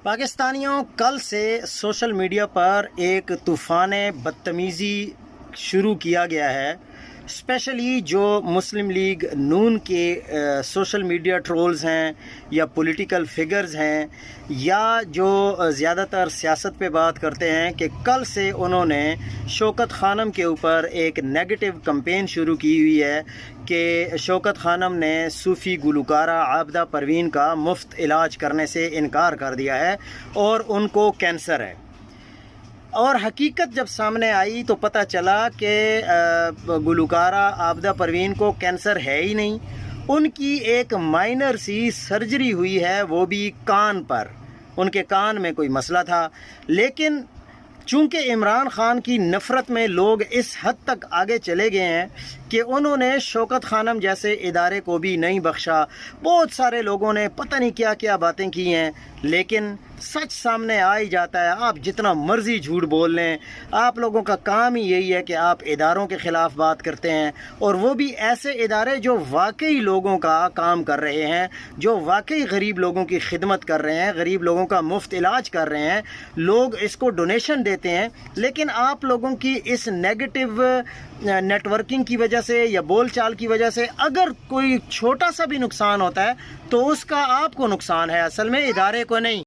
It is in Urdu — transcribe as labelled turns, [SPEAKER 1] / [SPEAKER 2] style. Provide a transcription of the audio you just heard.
[SPEAKER 1] پاکستانیوں، کل سے سوشل میڈیا پر ایک طوفان بدتمیزی شروع کیا گیا ہے، اسپیشلی جو مسلم لیگ نون کے سوشل میڈیا ٹرولز ہیں یا پولیٹیکل فگرز ہیں یا جو زیادہ تر سیاست پہ بات کرتے ہیں، کہ کل سے انہوں نے شوکت خانم کے اوپر ایک نیگیٹو کمپین شروع کی ہوئی ہے کہ شوکت خانم نے صوفی گلوکارہ عابدہ پروین کا مفت علاج کرنے سے انکار کر دیا ہے اور ان کو کینسر ہے۔ اور حقیقت جب سامنے آئی تو پتہ چلا کہ گلوکارہ عابدہ پروین کو کینسر ہے ہی نہیں، ان کی ایک مائنر سی سرجری ہوئی ہے، وہ بھی کان پر، ان کے کان میں کوئی مسئلہ تھا۔ لیکن چونکہ عمران خان کی نفرت میں لوگ اس حد تک آگے چلے گئے ہیں کہ انہوں نے شوکت خانم جیسے ادارے کو بھی نہیں بخشا۔ بہت سارے لوگوں نے پتہ نہیں کیا کیا باتیں کی ہیں، لیکن سچ سامنے آ ہی جاتا ہے۔ آپ جتنا مرضی جھوٹ بول لیں، آپ لوگوں کا کام ہی یہی ہے کہ آپ اداروں کے خلاف بات کرتے ہیں، اور وہ بھی ایسے ادارے جو واقعی لوگوں کا کام کر رہے ہیں، جو واقعی غریب لوگوں کی خدمت کر رہے ہیں، غریب لوگوں کا مفت علاج کر رہے ہیں۔ لوگ اس کو ڈونیشن دیتے ہیں، لیکن آپ لوگوں کی اس نیگیٹو نیٹ ورکنگ کی وجہ سے یا بول چال کی وجہ سے اگر کوئی چھوٹا سا بھی نقصان ہوتا ہے تو اس کا آپ کو نقصان ہے، اصل میں ادارے کو نہیں۔